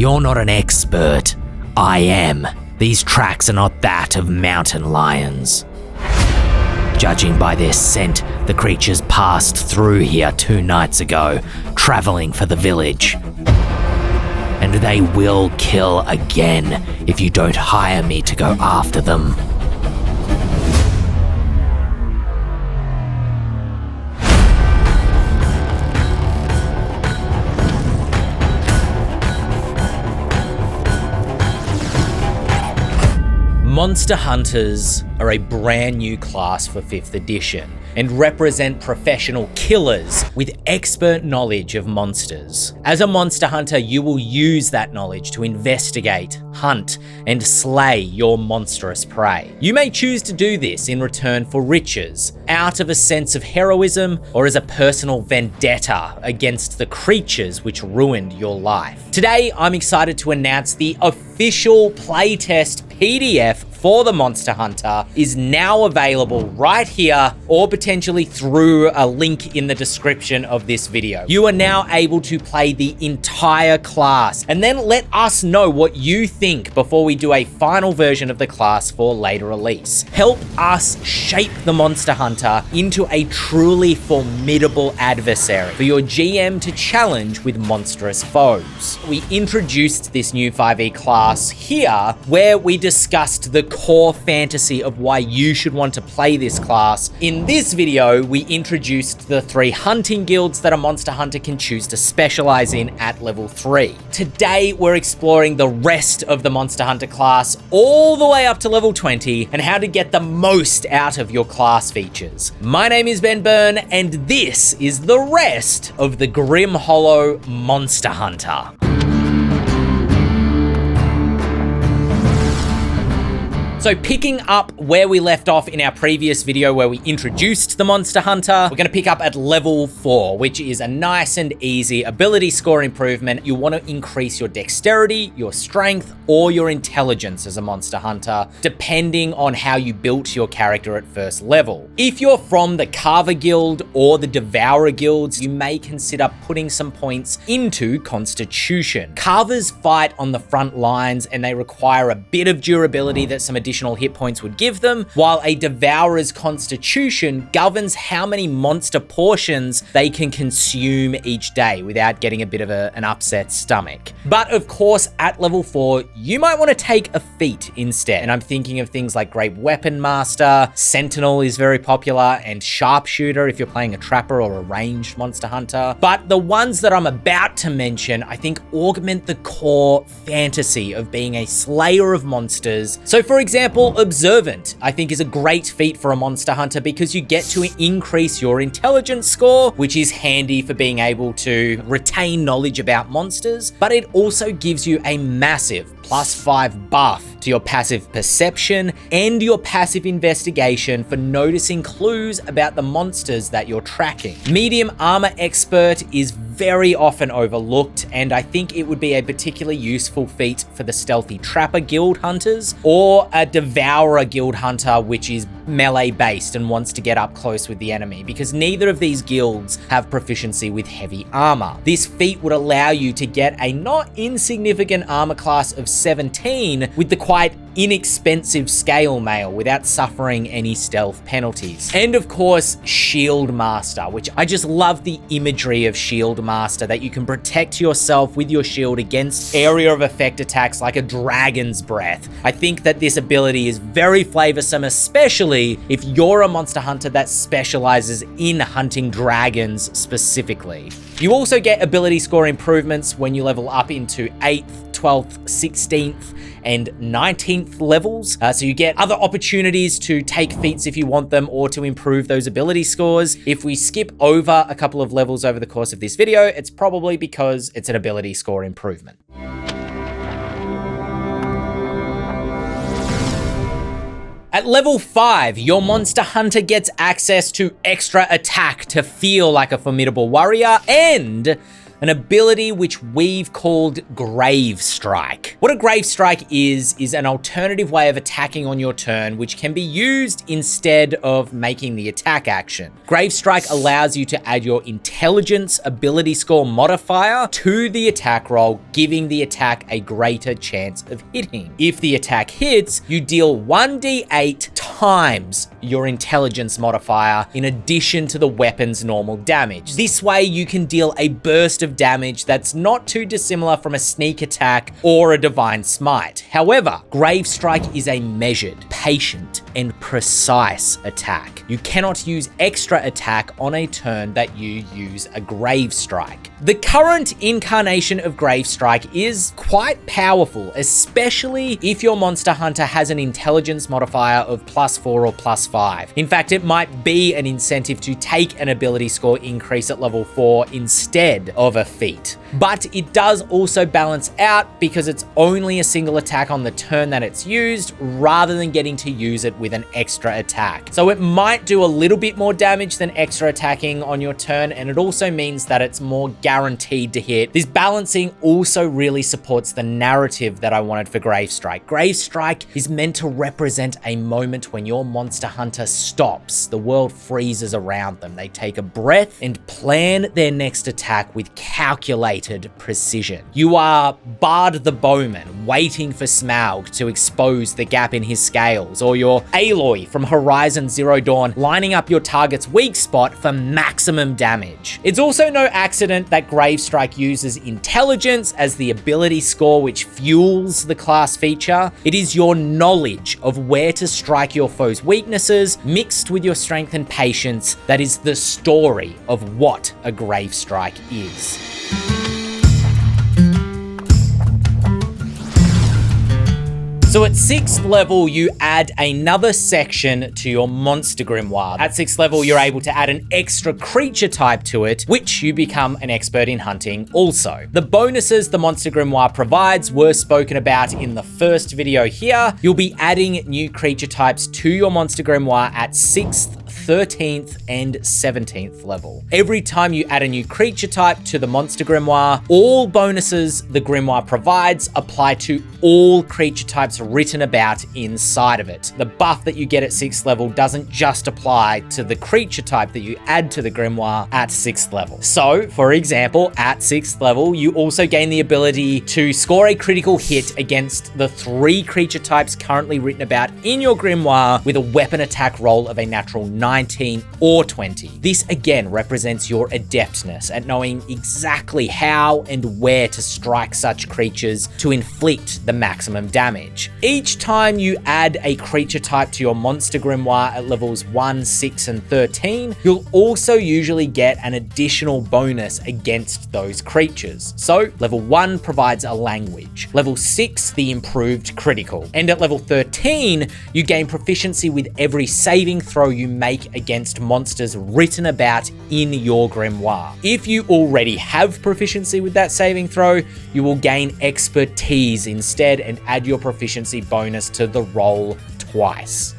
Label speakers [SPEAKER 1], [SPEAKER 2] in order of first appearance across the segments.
[SPEAKER 1] You're not an expert. I am. These tracks are not that of mountain lions. Judging by their scent, the creatures passed through here 2 nights ago, traveling for the village. And they will kill again if you don't hire me to go after them. Monster Hunters are a brand new class for 5th edition and represent professional killers with expert knowledge of monsters. As a monster hunter, you will use that knowledge to investigate, hunt, and slay your monstrous prey. You may choose to do this in return for riches, out of a sense of heroism, or as a personal vendetta against the creatures which ruined your life. Today, I'm excited to announce the official playtest PDF for the Monster Hunter is now available right here, or potentially through a link in the description of this video. You are now able to play the entire class, and then let us know what you think before we do a final version of the class for later release. Help us shape the Monster Hunter into a truly formidable adversary for your GM to challenge with monstrous foes. We introduced this new 5e class here, where we discussed the core fantasy of why you should want to play this class. In this video, we introduced the 3 hunting guilds that a monster hunter can choose to specialize in at level 3. Today, we're exploring the rest of the monster hunter class all the way up to level 20 and how to get the most out of your class features. My name is Byrne, and this is the rest of the Grim Hollow Monster Hunter. So picking up where we left off in our previous video where we introduced the Monster Hunter, we're going to pick up at level 4, which is a nice and easy ability score improvement. You want to increase your dexterity, your strength, or your intelligence as a Monster Hunter, depending on how you built your character at first level. If you're from the Carver Guild or the Devourer Guilds, you may consider putting some points into Constitution. Carvers fight on the front lines and they require a bit of durability that some additional hit points would give them, while a Devourer's Constitution governs how many monster portions they can consume each day without getting a bit of an upset stomach. But of course, at level 4, you might want to take a feat instead. And I'm thinking of things like Great Weapon Master, Sentinel is very popular, and Sharpshooter if you're playing a Trapper or a ranged Monster Hunter. But the ones that I'm about to mention, I think augment the core fantasy of being a slayer of monsters. So for example, Observant, I think, is a great feat for a Monster Hunter because you get to increase your intelligence score, which is handy for being able to retain knowledge about monsters, but it also gives you a massive +5 buff to your passive perception and your passive investigation for noticing clues about the monsters that you're tracking. Medium Armor Expert is very often overlooked, and I think it would be a particularly useful feat for the Stealthy Trapper Guild Hunters or a Devourer Guild Hunter, which is melee based and wants to get up close with the enemy, because neither of these guilds have proficiency with heavy armor. This feat would allow you to get a not insignificant armor class of 17 with the quite inexpensive scale mail without suffering any stealth penalties. And of course, Shield Master, which I just love the imagery of Shield Master, that you can protect yourself with your shield against area of effect attacks like a dragon's breath. I think that this ability is very flavorsome, especially if you're a monster hunter that specializes in hunting dragons specifically. You also get ability score improvements when you level up into 8th, 12th, 16th, and 19th levels. So you get other opportunities to take feats if you want them or to improve those ability scores. If we skip over a couple of levels over the course of this video, it's probably because it's an ability score improvement. At level 5, your Monster Hunter gets access to extra attack to feel like a formidable warrior and an ability which we've called Grave Strike. What a Grave Strike is an alternative way of attacking on your turn, which can be used instead of making the attack action. Grave Strike allows you to add your intelligence ability score modifier to the attack roll, giving the attack a greater chance of hitting. If the attack hits, you deal 1d8 times your intelligence modifier in addition to the weapon's normal damage. This way you can deal a burst of damage that's not too dissimilar from a sneak attack or a divine smite. However, Grave Strike is a measured, patient, and precise attack. You cannot use extra attack on a turn that you use a Grave Strike. The current incarnation of Grave Strike is quite powerful, especially if your Monster Hunter has an intelligence modifier of +4 or +5. In fact, it might be an incentive to take an ability score increase at level 4 instead of a feat. But it does also balance out because it's only a single attack on the turn that it's used, rather than getting to use it with an extra attack. So it might do a little bit more damage than extra attacking on your turn, and it also means that it's more guaranteed to hit. This balancing also really supports the narrative that I wanted for Grave Strike. Grave Strike is meant to represent a moment when your Monster Hunter stops. The world freezes around them. They take a breath and plan their next attack with calculated precision. You are Bard the Bowman, waiting for Smaug to expose the gap in his scales, or you're Aloy from Horizon Zero Dawn, lining up your target's weak spot for maximum damage. It's also no accident that Grave Strike uses intelligence as the ability score which fuels the class feature. It is your knowledge of where to strike your foe's weaknesses, mixed with your strength and patience, that is the story of what a Grave Strike is. So at 6th level, you add another section to your Monster Grimoire. At 6th level, you're able to add an extra creature type to it, which you become an expert in hunting also. The bonuses the Monster Grimoire provides were spoken about in the first video here. You'll be adding new creature types to your Monster Grimoire at 6th, 13th, and 17th level. Every time you add a new creature type to the Monster Grimoire, all bonuses the Grimoire provides apply to all creature types written about inside of it. The buff that you get at 6th level doesn't just apply to the creature type that you add to the Grimoire at 6th level. So, for example, at 6th level, you also gain the ability to score a critical hit against the 3 creature types currently written about in your Grimoire with a weapon attack roll of a natural 19 or 20. This again represents your adeptness at knowing exactly how and where to strike such creatures to inflict the maximum damage. Each time you add a creature type to your Monster Grimoire at levels 1, 6, and 13, you'll also usually get an additional bonus against those creatures. So level 1 provides a language, level 6 the improved critical, and at level 13 you gain proficiency with every saving throw you make against monsters written about in your Grimoire. If you already have proficiency with that saving throw, you will gain expertise instead and add your proficiency bonus to the roll twice.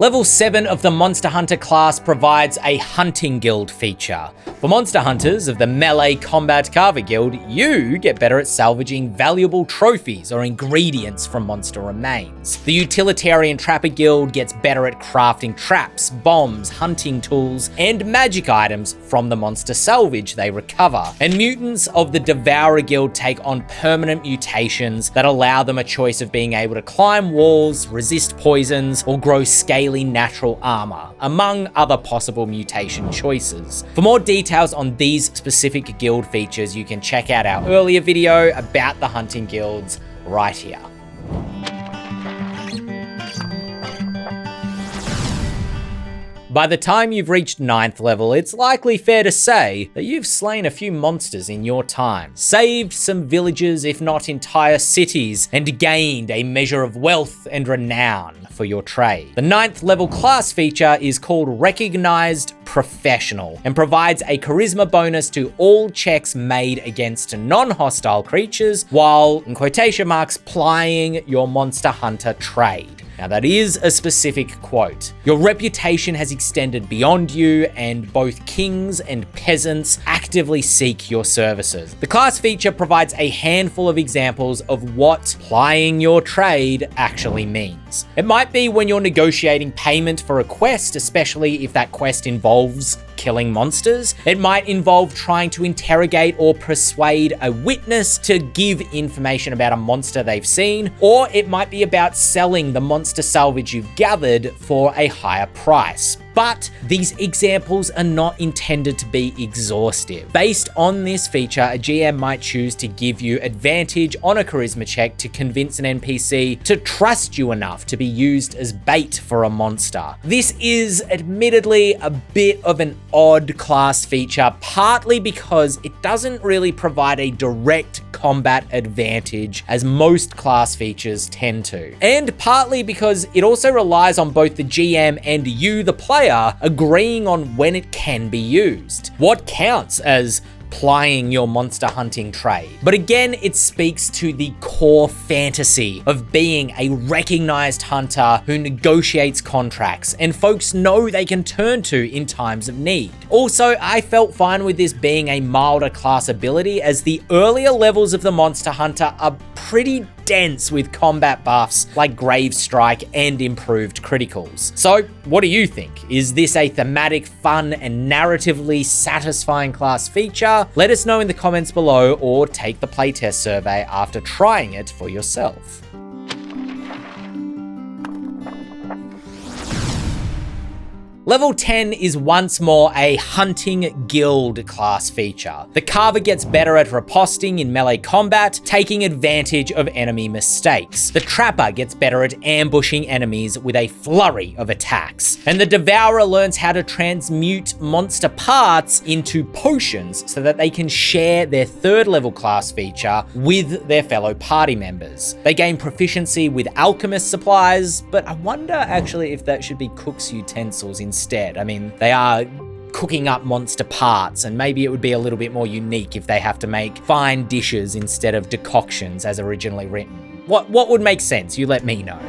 [SPEAKER 1] Level 7 of the Monster Hunter class provides a Hunting Guild feature. For Monster Hunters of the Melee Combat Carver Guild, you get better at salvaging valuable trophies or ingredients from monster remains. The Utilitarian Trapper Guild gets better at crafting traps, bombs, hunting tools, and magic items from the monster salvage they recover. And mutants of the Devourer Guild take on permanent mutations that allow them a choice of being able to climb walls, resist poisons, or grow scaly natural armor, among other possible mutation choices. For more details on these specific guild features, you can check out our earlier video about the hunting guilds right here. By the time you've reached 9th level, it's likely fair to say that you've slain a few monsters in your time, saved some villages if not entire cities, and gained a measure of wealth and renown for your trade. The 9th level class feature is called Recognized Professional and provides a charisma bonus to all checks made against non-hostile creatures while, in quotation marks, plying your Monster Hunter trade. Now that is a specific quote. Your reputation has extended beyond you, and both kings and peasants actively seek your services. The class feature provides a handful of examples of what plying your trade actually means. It might be when you're negotiating payment for a quest, especially if that quest involves killing monsters. It might involve trying to interrogate or persuade a witness to give information about a monster they've seen, or it might be about selling the monster salvage you've gathered for a higher price. But these examples are not intended to be exhaustive. Based on this feature, a GM might choose to give you advantage on a charisma check to convince an NPC to trust you enough to be used as bait for a monster. This is admittedly a bit of an odd class feature, partly because it doesn't really provide a direct combat advantage as most class features tend to, and partly because it also relies on both the GM and you, the player, agreeing on when it can be used. What counts as plying your monster hunting trade? But again, it speaks to the core fantasy of being a recognized hunter who negotiates contracts and folks know they can turn to in times of need. Also, I felt fine with this being a milder class ability, as the earlier levels of the Monster Hunter are pretty dense with combat buffs like Grave Strike and improved criticals. So what do you think? Is this a thematic, fun, and narratively satisfying class feature? Let us know in the comments below, or take the playtest survey after trying it for yourself. Level 10 is once more a hunting guild class feature. The Carver gets better at riposting in melee combat, taking advantage of enemy mistakes. The Trapper gets better at ambushing enemies with a flurry of attacks. And the Devourer learns how to transmute monster parts into potions so that they can share their 3rd level class feature with their fellow party members. They gain proficiency with alchemist supplies, but I wonder actually if that should be cook's utensils instead. I mean, they are cooking up monster parts, and maybe it would be a little bit more unique if they have to make fine dishes instead of decoctions as originally written. What would make sense? You let me know.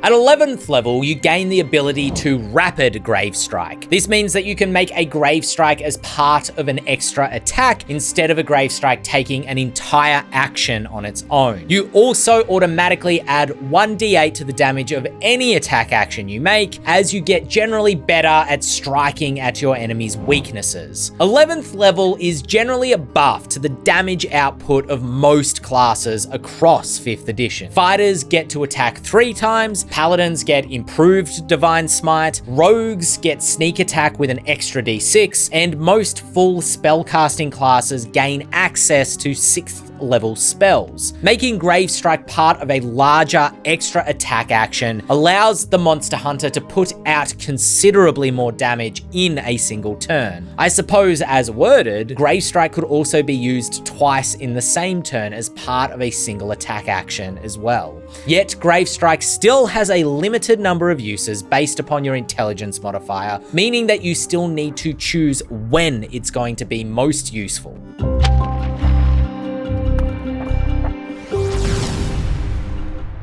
[SPEAKER 1] At 11th level, you gain the ability to Rapid Grave Strike. This means that you can make a Grave Strike as part of an extra attack instead of a Grave Strike taking an entire action on its own. You also automatically add 1d8 to the damage of any attack action you make, as you get generally better at striking at your enemy's weaknesses. 11th level is generally a buff to the damage output of most classes across 5th edition. Fighters get to attack 3 times, Paladins get improved Divine Smite, Rogues get Sneak Attack with an extra d6, and most full spellcasting classes gain access to 6th level spells. Making Grave Strike part of a larger extra attack action allows the Monster Hunter to put out considerably more damage in a single turn. I suppose, as worded, Grave Strike could also be used twice in the same turn as part of a single attack action as well. Yet Grave Strike still has a limited number of uses based upon your intelligence modifier, meaning that you still need to choose when it's going to be most useful.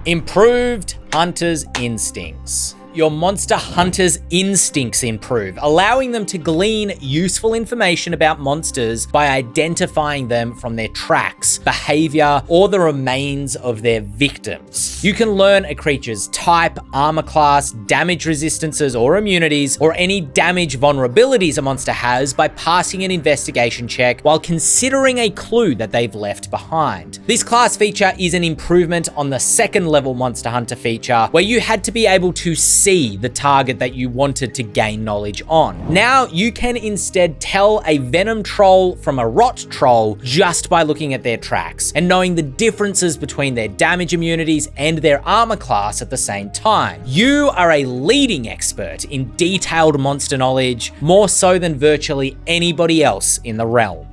[SPEAKER 1] Improved Hunter's Instincts. Your Monster Hunter's instincts improve, allowing them to glean useful information about monsters by identifying them from their tracks, behavior, or the remains of their victims. You can learn a creature's type, armor class, damage resistances or immunities, or any damage vulnerabilities a monster has by passing an investigation check while considering a clue that they've left behind. This class feature is an improvement on the 2nd level Monster Hunter feature, where you had to be able to see the target that you wanted to gain knowledge on. Now you can instead tell a venom troll from a rot troll just by looking at their tracks and knowing the differences between their damage immunities and their armor class at the same time. You are a leading expert in detailed monster knowledge, more so than virtually anybody else in the realm.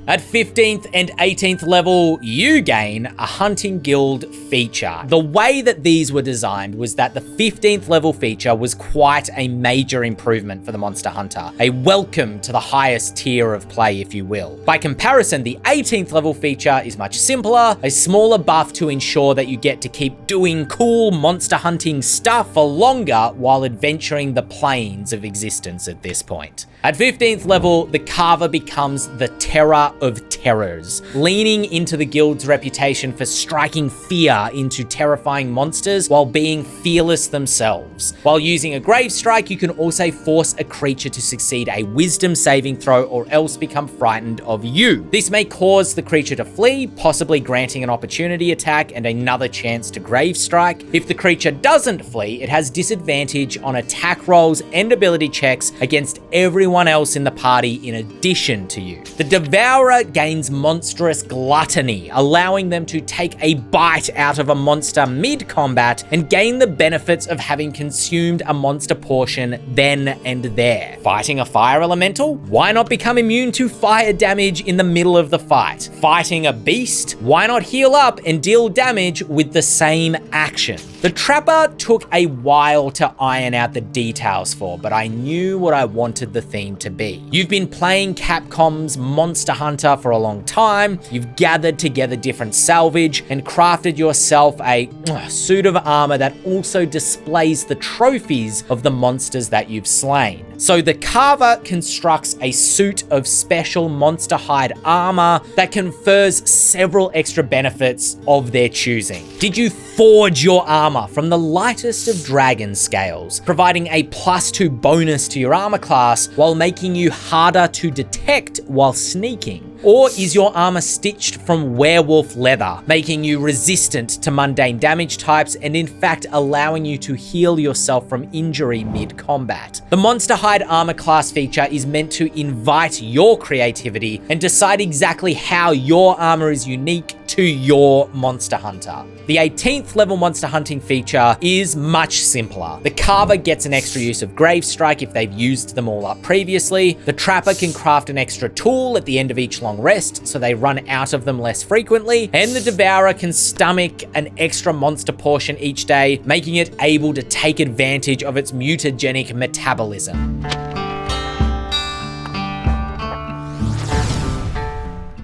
[SPEAKER 1] At 15th and 18th level, you gain a hunting guild feature. The way that these were designed was that the 15th level feature was quite a major improvement for the Monster Hunter, a welcome to the highest tier of play, if you will. By comparison, the 18th level feature is much simpler, a smaller buff to ensure that you get to keep doing cool monster hunting stuff for longer while adventuring the planes of existence at this point. At 15th level, the Carver becomes the terror of terrors, leaning into the guild's reputation for striking fear into terrifying monsters while being fearless themselves. While using a grave strike, you can also force a creature to succeed a wisdom saving throw or else become frightened of you. This may cause the creature to flee, possibly granting an opportunity attack and another chance to grave strike. If the creature doesn't flee, it has disadvantage on attack rolls and ability checks against everyone else in the party in addition to you. The Devourer gains monstrous gluttony, allowing them to take a bite out of a monster mid-combat and gain the benefits of having consumed a monster portion then and there. Fighting a fire elemental? Why not become immune to fire damage in the middle of the fight? Fighting a beast? Why not heal up and deal damage with the same action? The Trapper took a while to iron out the details for, but I knew what I wanted the theme to be. You've been playing Capcom's Monster Hunter for a long time, you've gathered together different salvage and crafted yourself a suit of armor that also displays the trophies of the monsters that you've slain. So the Carver constructs a suit of special monster hide armor that confers several extra benefits of their choosing. Did you forge your armor from the lightest of dragon scales, providing a +2 bonus to your armor class while making you harder to detect while sneaking? Or is your armor stitched from werewolf leather, making you resistant to mundane damage types and in fact allowing you to heal yourself from injury mid-combat? The Monster Hide armor class feature is meant to invite your creativity and decide exactly how your armor is unique to your Monster Hunter. The 18th level monster hunting feature is much simpler. The Carver gets an extra use of Grave Strike if they've used them all up previously. The Trapper can craft an extra tool at the end of each long rest, so they run out of them less frequently. And the Devourer can stomach an extra monster portion each day, making it able to take advantage of its mutagenic metabolism.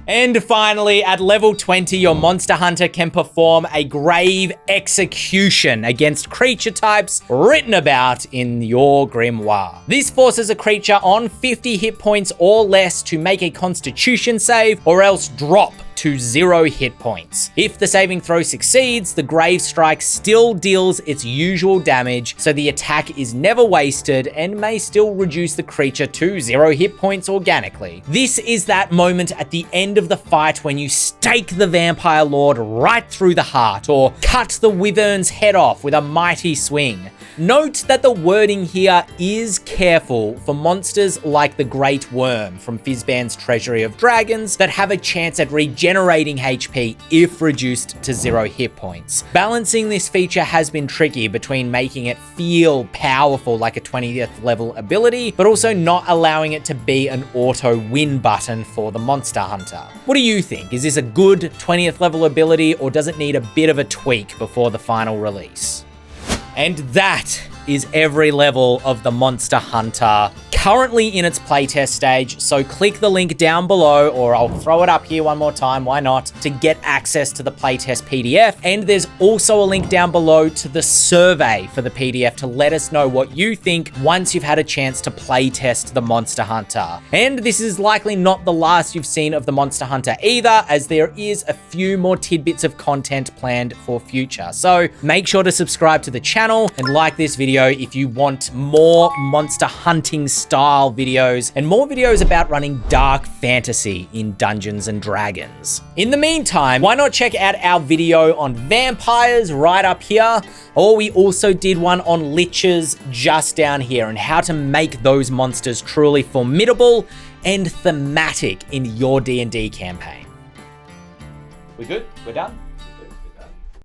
[SPEAKER 1] And finally, at level 20, your Monster Hunter can perform a grave execution against creature types written about in your Grimoire. This forces a creature on 50 hit points or less to make a Constitution save or else drop to 0 hit points. If the saving throw succeeds, the Grave Strike still deals its usual damage, so the attack is never wasted and may still reduce the creature to 0 hit points organically. This is that moment at the end of the fight when you stake the Vampire Lord right through the heart or cut the Wyvern's head off with a mighty swing. Note that the wording here is careful for monsters like the Great Worm from Fizban's Treasury of Dragons that have a chance at regenerating HP if reduced to 0 hit points. Balancing this feature has been tricky between making it feel powerful like a 20th level ability, but also not allowing it to be an auto win button for the Monster Hunter. What do you think? Is this a good 20th level ability or does it need a bit of a tweak before the final release? And that is every level of the Monster Hunter currently in its playtest stage, so click the link down below, or I'll throw it up here one more time, why not, to get access to the playtest PDF. And there's also a link down below to the survey for the PDF to let us know what you think once you've had a chance to playtest the Monster Hunter. And this is likely not the last you've seen of the Monster Hunter either, as there is a few more tidbits of content planned for future. So make sure to subscribe to the channel and like this video if you want more monster hunting style videos and more videos about running dark fantasy in Dungeons and Dragons. In the meantime, why not check out our video on vampires right up here, or we also did one on liches just down here and how to make those monsters truly formidable and thematic in your D&D campaign. We good? We're done?